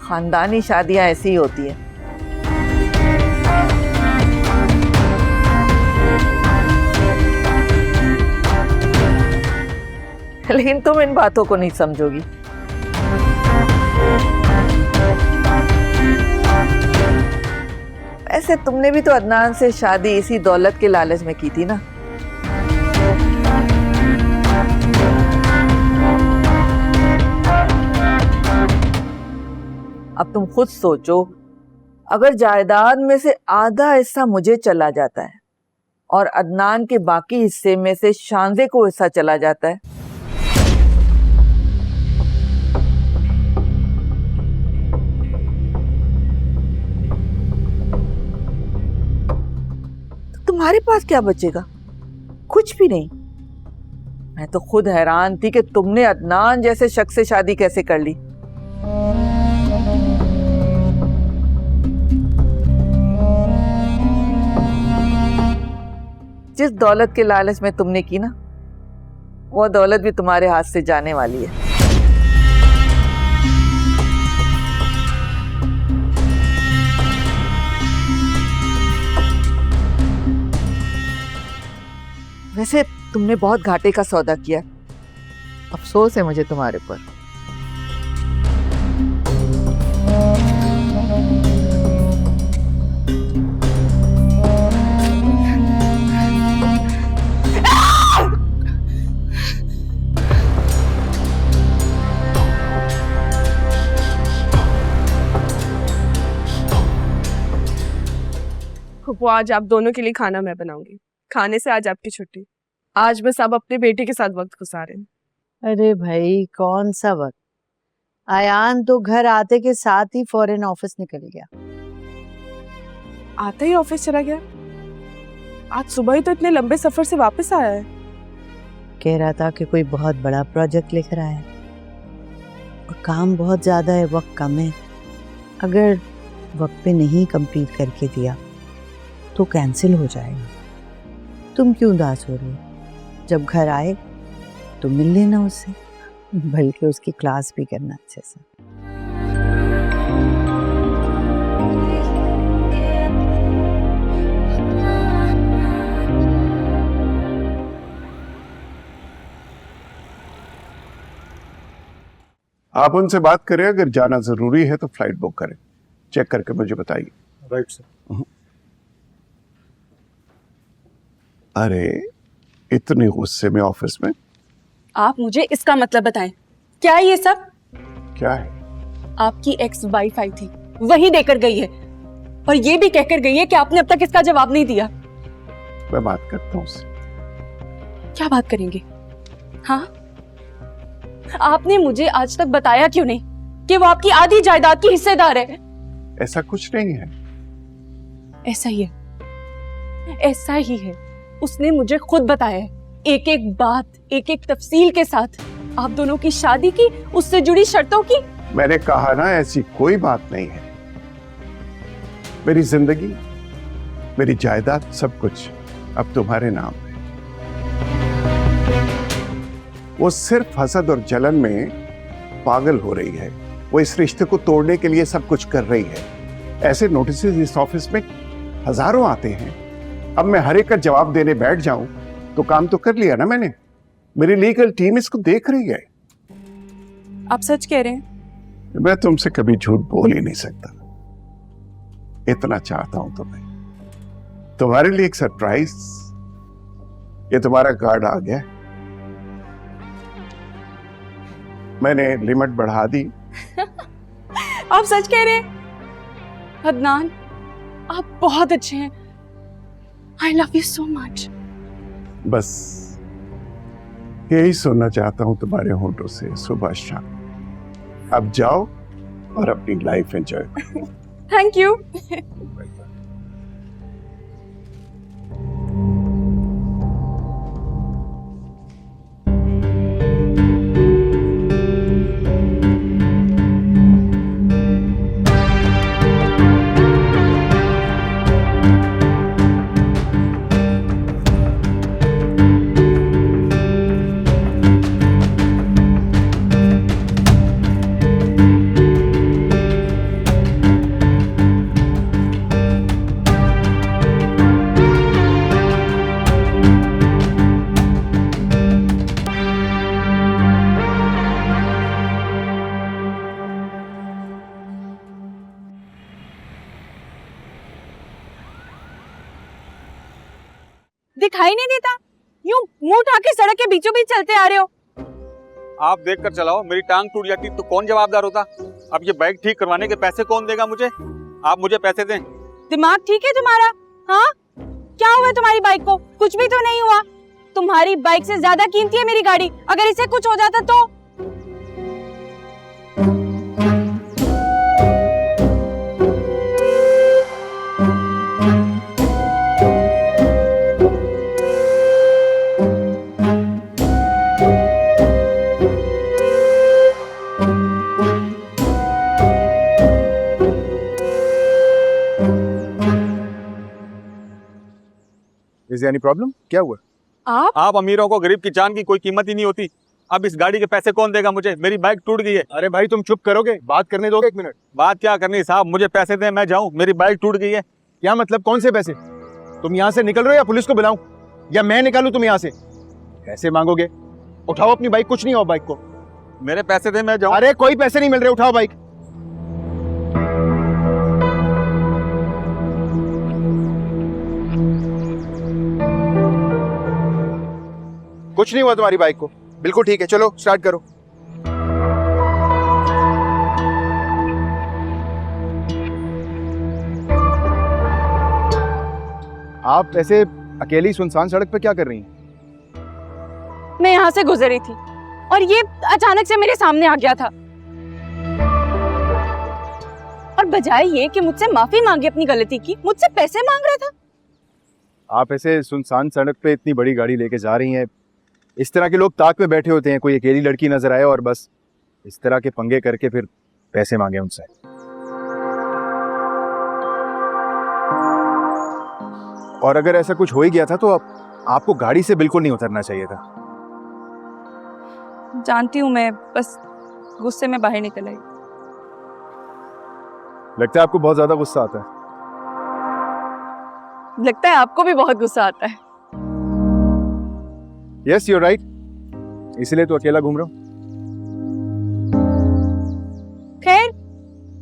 खानदानी शादियां ऐसी ही होती हैं। लेकिन तुम इन बातों को नहीं समझोगी। ऐसे तुमने भी तो अदनान से शादी इसी दौलत के लालच में की थी ना। अब तुम खुद सोचो, अगर जायदाद में से आधा हिस्सा मुझे चला जाता है और अदनान के बाकी हिस्से में से शांजे को हिस्सा चला जाता है, तो तुम्हारे पास क्या बचेगा? कुछ भी नहीं। मैं तो खुद हैरान थी कि तुमने अदनान जैसे शख्स से शादी कैसे कर ली। जिस दौलत के लालच में तुमने की ना, वो दौलत भी तुम्हारे हाथ से जाने वाली है। वैसे तुमने बहुत घाटे का सौदा किया, अफसोस है मुझे तुम्हारे पर। वो आज आप दोनों के लिए खाना मैं बनाऊंगी। खाने से आज आपकी छुट्टी। आज बस आप अपने बेटे के साथ वक्त गुजारें। अरे भाई कौन सा वक्त, आयान तो घर आते के साथ ही फॉरेन ऑफिस निकल गया। आते ही ऑफिस चला गया? आज सुबह ही तो इतने लंबे सफर से वापस आया है। कह रहा था कि कोई बहुत बड़ा प्रोजेक्ट लेकर आया है और काम बहुत ज्यादा है, वक्त कम है। अगर वक्त पे नहीं कंप्लीट करके दिया तो कैंसिल हो जाएगा। तुम क्यों उदास हो रही हो? जब घर आए तो मिल लेना उससे, बल्कि उसकी क्लास भी करना अच्छे से। आप उनसे बात करें, अगर जाना जरूरी है तो फ्लाइट बुक करें। चेक करके मुझे बताइए। Right sir. अरे इतने गुस्से में ऑफिस में? आप मुझे इसका मतलब बताएं, क्या ये सब? क्या है? आपकी एक्स वाइफ आई थी, वही देकर गई है और ये भी कहकर गई है कि आपने अब तक इसका जवाब नहीं दिया। मैं बात करता हूँ उससे। क्या बात करेंगे? हाँ, आपने मुझे आज तक बताया क्यों नहीं कि वो आपकी आधी जायदाद की हिस्सेदार है? ऐसा कुछ नहीं है। ऐसा ही है, ऐसा ही है। उसने मुझे खुद बताया है, एक एक बात, एक एक तफसील के साथ, आप दोनों की शादी की, उससे जुड़ी शर्तों की। मैंने कहा ना, ऐसी कोई बात नहीं है। मेरी जिंदगी, मेरी जायदाद, सब कुछ अब तुम्हारे नाम है। वो सिर्फ हसद और जलन में पागल हो रही है। वो इस रिश्ते को तोड़ने के लिए सब कुछ कर रही है। ऐसे नोटिस इस ऑफिस में हजारों आते हैं। अब मैं हर एक का जवाब देने बैठ जाऊं तो काम तो कर लिया ना मैंने। मेरी लीगल टीम इसको देख रही है। आप सच कह रहे हैं? मैं तुमसे कभी झूठ बोल ही नहीं सकता। इतना चाहता हूं तुम्हारे लिए एक सरप्राइज। ये तुम्हारा कार्ड आ गया। मैंने लिमिट बढ़ा दी। आप सच कह रहे हैं? अदनान, आप बहुत अच्छे हैं। I love you so much. बस यही सुनना चाहता हूं तुम्हारे होठों से सुबह शाम। अब जाओ और अपनी लाइफ एंजॉय करो। Thank you. दिखाई नहीं देता? यूं मुंह उठा के सड़क के बीचों बीच चलते आ रहे हो। आप देख कर चलाओ, मेरी टांग टूट जाती तो कौन जवाबदार होता? अब ये बाइक ठीक करवाने के पैसे कौन देगा मुझे? आप मुझे पैसे दें। दिमाग ठीक है तुम्हारा? हाँ, क्या हुआ तुम्हारी बाइक को? कुछ भी तो नहीं हुआ। तुम्हारी बाइक से ज्यादा कीमती है मेरी गाड़ी, अगर इसे कुछ हो जाता तो? Is there any problem? क्या हुआ? आप अमीरों को गरीब की जान की कोई कीमत ही नहीं होती। अब इस गाड़ी के पैसे कौन देगा मुझे? मेरी बाइक टूट गई है। अरे भाई तुम चुप करोगे? बात करने दोगे 1 मिनट? बात क्या करनी साहब, मुझे पैसे दें, मैं जाऊं, मेरी बाइक टूट गई है। क्या मतलब? कौन से पैसे? तुम यहाँ से निकल रहे हो या पुलिस को बुलाऊं? या मैं निकालूं तुम यहाँ से? पैसे मांगोगे? उठाओ अपनी बाइक, कुछ नहीं हो बाइक को। मेरे पैसे दें, मैं जाऊं। अरे कोई पैसे नहीं मिल रहे, उठाओ बाइक। कुछ नहीं हुआ तुम्हारी बाइक को, बिल्कुल ठीक है। चलो स्टार्ट करो। आप ऐसे अकेली सुनसान सड़क पे क्या कर रही हैं? मैं यहाँ से गुजरी थी और ये अचानक से मेरे सामने आ गया था, और बजाय ये कि मुझसे माफी मांगे अपनी गलती की, मुझसे पैसे मांग रहा था। आप ऐसे सुनसान सड़क पे इतनी बड़ी गाड़ी लेके जा रही हैं, इस तरह के लोग ताक पे बैठे होते हैं, कोई अकेली लड़की नजर आए और बस इस तरह के पंगे करके फिर पैसे मांगे उनसे। और अगर ऐसा कुछ हो ही गया था तो आपको गाड़ी से बिल्कुल नहीं उतरना चाहिए था। जानती हूँ, मैं बस गुस्से में बाहर निकल आई। लगता है आपको बहुत ज्यादा गुस्सा आता है। लगता है आपको भी बहुत गुस्सा आता है। यस यू आर राइट, इसलिए तो अकेला घूम रहा हूँ। खैर,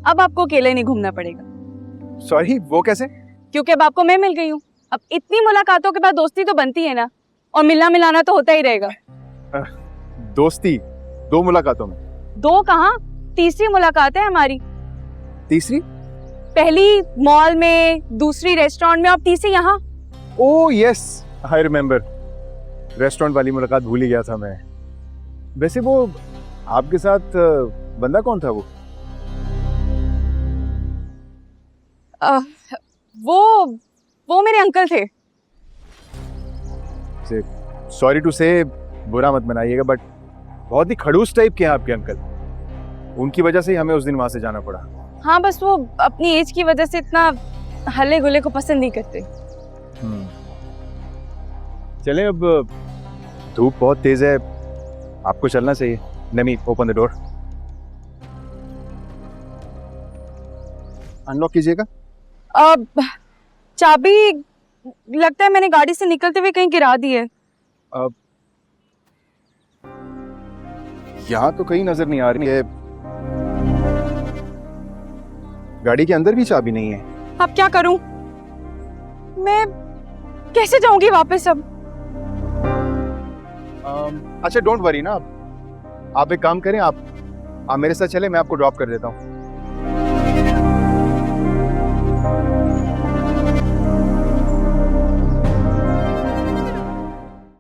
अब आपको अकेले नहीं घूमना पड़ेगा। सॉरी, वो कैसे? क्योंकि अब आपको मैं मिल गई हूँ। अब इतनी मुलाकातों के बाद दोस्ती तो बनती है ना, और मिलना मिलाना तो होता ही रहेगा। दोस्ती 2 मुलाकातों में? 2 कहाँ, तीसरी मुलाकात है हमारी। तीसरी? पहली मॉल में, दूसरी रेस्टोरेंट में, और तीसरी यहाँ। Oh yes, I remember. Restaurant वाली मुलाकात भूल ही गया था मैं। वैसे वो आपके साथ बंदा कौन था वो? वो मेरे अंकल थे। सॉरी टू से, बुरा मत मनाइएगा, बट बहुत ही खड़ूस टाइप के हैं आपके अंकल। उनकी वजह से ही हमें उस दिन वहां से जाना पड़ा। हाँ, बस वो अपनी एज की वजह से इतना हल्ले गुल्ले को पसंद नहीं करते। चलें, अब धूप बहुत तेज है, आपको चलना चाहिए। नमी, ओपन द डोर। अनलॉक कीजिएगा। अब चाबी लगता है मैंने गाड़ी से निकलते हुए कहीं गिरा दी है। अब यहाँ तो कहीं नजर नहीं आ रही है। गाड़ी के अंदर भी चाबी नहीं है। अब क्या करूं? मैं कैसे जाऊंगी वापस अब? अच्छा डोंट वरी ना, आप एक काम करें, आप मेरे साथ चले, मैं आपको ड्रॉप कर देता हूँ।